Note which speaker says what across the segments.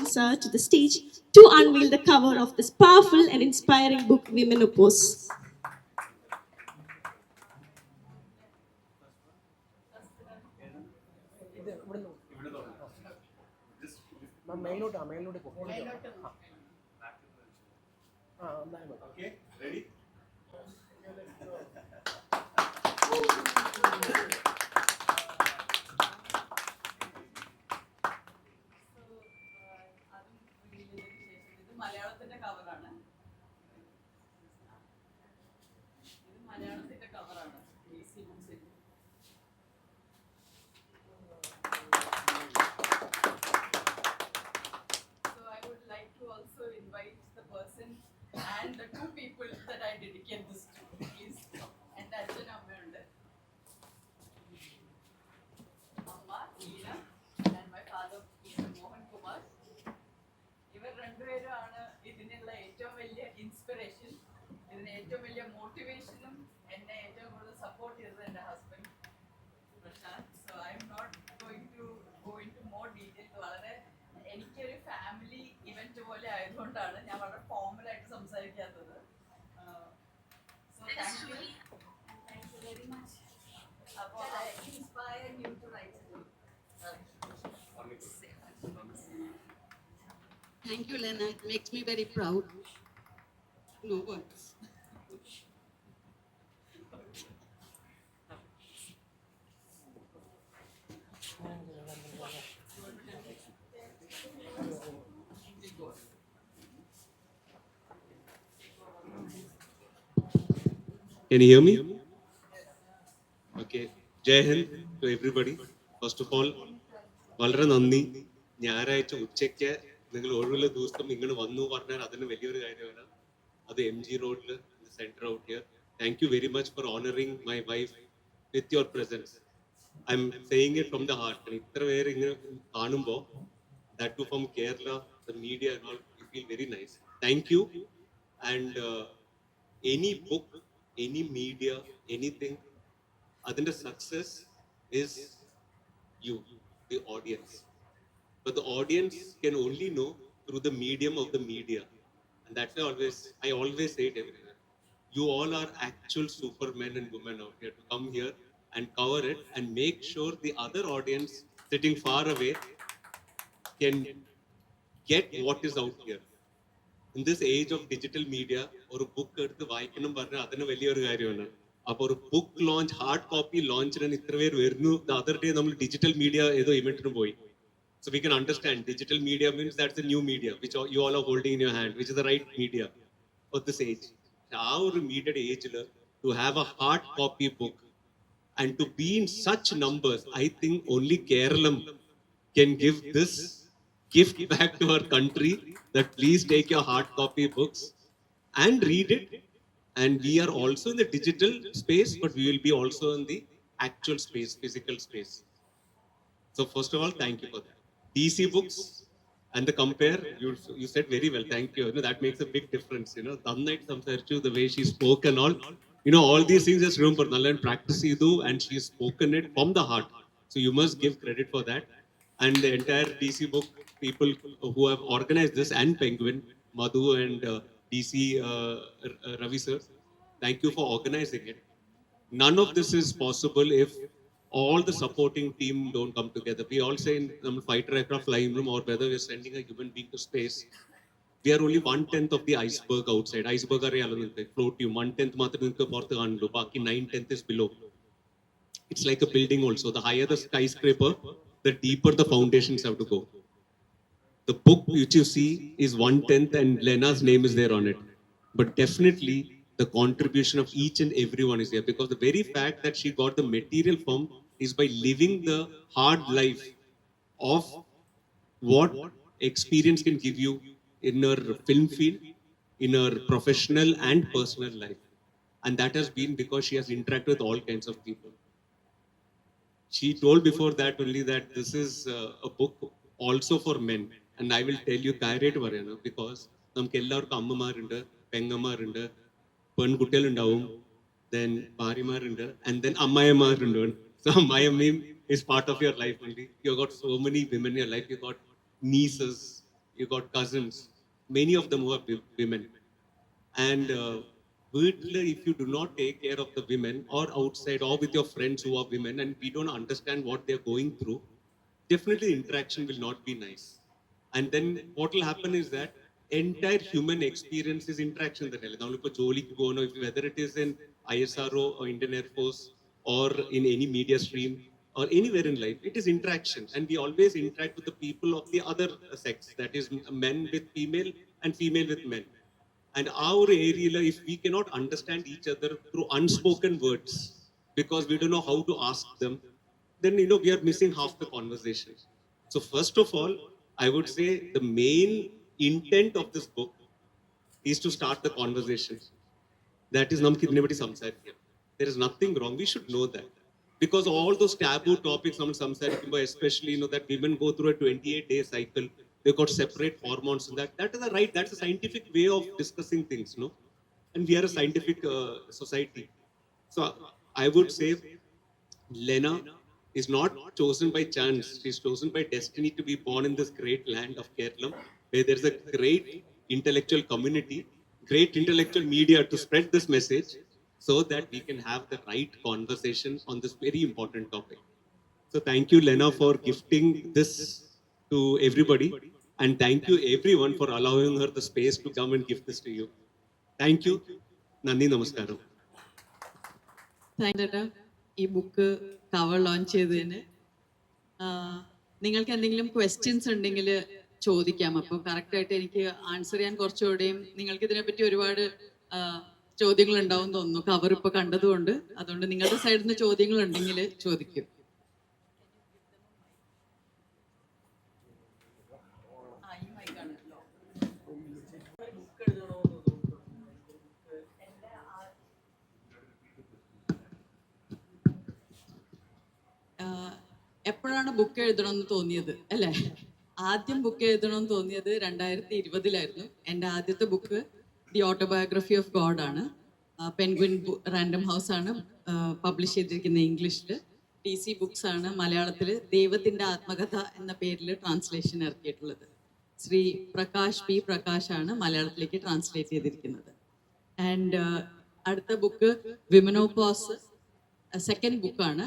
Speaker 1: sir to the stage to unveil the cover of this powerful and inspiring book, Women Oppose.
Speaker 2: മേലോട്ട് okay ready
Speaker 3: മലയാളത്തിന്റെ കവറാണ് So I would like to also invite the person and the two people that I dedicate this to, please. And Ajahn Amma Amma, Leela, and my father, Mr. Mohan Kumar. ഇവർ രണ്ടുപേരുമാണ് ഇതിനുള്ള ഏറ്റവും വലിയ inspiration, ഇതിന് ഏറ്റവും വലിയ മോട്ടിവേഷനും എന്നെ ഏറ്റവും കൂടുതൽ സപ്പോർട്ട് ചെയ്തത് എൻ്റെ husband Prashant. So I am not going to go into more details. വളരെ എനിക്കൊരു ഫാമിലി ഇവന്റ് പോലെ ആയതുകൊണ്ടാണ് ഞാൻ വളരെ ഫോർമലായിട്ട് സംസാരിക്കാത്തത്. So thank you very much. അപ്പോൾ I inspire you to write.
Speaker 4: Thank you, Lena. It makes me very proud. No words.
Speaker 5: Can you hear me? Okay. Jai Hind to everybody. First of all, വളരെ നന്ദി. ഞായറാഴ്ച ഉച്ചയ്ക്ക് നിങ്ങൾ ഒഴിവുള്ള ദിവസം ഇങ്ങനെ വന്നു പറഞ്ഞാൽ അതിന് വലിയൊരു കാര്യമാണ്. അത് MG റോഡിൽ centre out here. Thank you very much for honouring my wife with your presence. I am saying it from the heart. ഇത്ര പേര് ഇങ്ങനെ കാണുമ്പോൾ, that too from Kerala, the media and all, you feel very nice. Thank you. And any book, any media, anything, adinte success is you, the audience. But the audience can only know through the medium of the media. And that's why I always say it everywhere. You all are actual supermen and women out here to come here and cover it and make sure the other audience sitting far away can get what is out here. In this age of digital media, ഒരു book എടുത്ത് വായിക്കണം പറഞ്ഞാൽ അതിന് വലിയൊരു കാര്യമാണ്. അപ്പോൾ ഒരു book launch, hard copy ലോഞ്ചിന് ഇത്ര പേര് വരുന്നു. ദ അതർ ഡേ നമ്മൾ ഡിജിറ്റൽ മീഡിയ ഏതോ ഇവന്റിന് പോയി. So we can understand digital media means that's the new media which you all are holding in your hand, which is the right media of this age. Our media age to have a hard copy book and to be in such numbers, I think only Keralam can give this gift back to our country, that please take your hard copy books and read it. And we are also in the digital space, but we will be also in the actual space, physical space. So first of all, thank you for that. DC books and the compare, you said very well. Thank you. That makes a big difference. Thannight samsarichu, the way she spoke and all. All these things just remember Nalla and practice idu, and she has spoken it from the heart. So you must give credit for that. And the entire DC book people who have organized this, and Penguin, Madhu and DC Ravi sir, thank you for organizing it. None of this is possible if all the supporting team don't come together. We all say in the fighter aircraft flying room, or whether we're sending a human being to space, we are only 1/10 of the iceberg outside. Iceberg float you 1/10 baki 9/10 is below. It's like a building also. The higher the skyscraper, the deeper the foundations have to go. The book which you see is 1/10 and Lena's name is there on it. But definitely the contribution of each and everyone is there, because the very fact that she got the material from is by living the hard life of what experience can give you in her film field, in her professional and personal life. And that has been because she has interacted with all kinds of people. She told before that only that this is a book also for men. And I will tell you, കാര്യമായിട്ട് പറയണം, because നമുക്ക് എല്ലാവർക്കും അമ്മമാരുണ്ട്, പെങ്ങന്മാരുണ്ട്, പെൺകുട്ടികളുണ്ടാവും, then ഭാര്യമാരുണ്ട്, and then അമ്മായിമാരുണ്ട്. So അമ്മായിയമ്മയും is part of your life only. You got so many women in your life. You got nieces, you got cousins, many of them who are women. And if you do not take care of the women or outside or with your friends who are women and we don't understand what they're going through, definitely interaction will not be nice. And then what will happen is that entire human experience is interaction. Whether it is in ISRO or Indian Air Force or in any media stream or anywhere in life, it is interaction. And we always interact with the people of the other sex, that is men with female and female with men. And our area, if we cannot understand each other through unspoken words, because we don't know how to ask them, then we are missing half the conversation. So first of all, I would say the main intent of this book is to start the conversation. That is namki idne badi samsarikkam. There is nothing wrong. We should know that. Because all those taboo topics, especially that women go through a 28-day cycle, they've got separate hormones and that is the right, that's a scientific way of discussing things, no? And we are a scientific society. So I would say Lena is not chosen by chance. She's chosen by destiny to be born in this great land of Kerala, where there's a great intellectual community, great intellectual media to spread this message so that we can have the right conversation on this very important topic. So thank you, Lena, for gifting this to everybody. And thank you, everyone, for allowing her the space to come and give this to you. Thank you. Nandi Namaskaram.
Speaker 4: Thank you. ഈ book cover launch ചെയ്തതിന് നിങ്ങൾക്ക് എന്തെങ്കിലും questions ഉണ്ടെങ്കിൽ ചോദിക്കാം. അപ്പോൾ കറക്റ്റായിട്ട് എനിക്ക് answer ചെയ്യാൻ കുറച്ചുകൂടെയും നിങ്ങൾക്ക് ഇതിനെപ്പറ്റി ഒരുപാട് ചോദ്യങ്ങൾ ഉണ്ടാവും തോന്നുന്നു, കവർ ഇപ്പോൾ കണ്ടതുകൊണ്ട്. അതുകൊണ്ട് നിങ്ങളുടെ സൈഡിൽ നിന്ന് ചോദ്യങ്ങൾ ഉണ്ടെങ്കിൽ ചോദിക്കും. എപ്പോഴാണ് ബുക്ക് എഴുതണമെന്ന് തോന്നിയത് അല്ലേ? ആദ്യം ബുക്ക് എഴുതണമെന്ന് തോന്നിയത് 2020 എൻ്റെ ആദ്യത്തെ book the autobiography of God ആണ്. പെൻഗ്വിൻ റാൻഡം ഹൗസ് ആണ് പബ്ലിഷ് ചെയ്തിരിക്കുന്നത് ഇംഗ്ലീഷിൽ. DC ബുക്സ് ആണ് മലയാളത്തിൽ ദൈവത്തിൻ്റെ ആത്മകഥ എന്ന പേരിൽ ട്രാൻസ്ലേഷൻ ഇറക്കിയിട്ടുള്ളത്. ശ്രീ പ്രകാശ് പി പ്രകാശ് ആണ് മലയാളത്തിലേക്ക് ട്രാൻസ്ലേറ്റ് ചെയ്തിരിക്കുന്നത്. ആൻഡ് അടുത്ത ബുക്ക് വിമനോപോസ് സെക്കൻഡ് ബുക്കാണ്.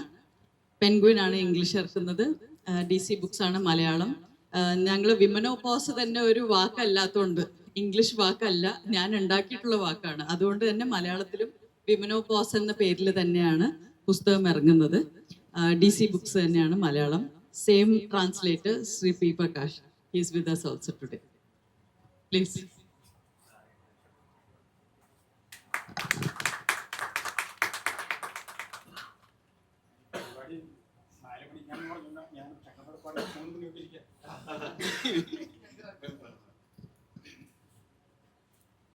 Speaker 4: പെൻഗ്വിൻ ആണ് ഇംഗ്ലീഷ് ഇറക്കുന്നത്, DC ബുക്സ് ആണ് മലയാളം. ഞങ്ങൾ വിമനോപോസ് തന്നെ ഒരു വാക്കല്ലാത്തതുകൊണ്ട്, ഇംഗ്ലീഷ് വാക്കല്ല, ഞാൻ ഉണ്ടാക്കിയിട്ടുള്ള വാക്കാണ്. അതുകൊണ്ട് തന്നെ മലയാളത്തിലും വിമനോപോസ് എന്ന പേരിൽ തന്നെയാണ് പുസ്തകം ഇറങ്ങുന്നത്. DC ബുക്സ് തന്നെയാണ് Malayalam. Same translator Shri P Prakash, he is with us also today. Please.
Speaker 2: ഞാൻ ചക്കപ്പടപ്പാട് 3 മണി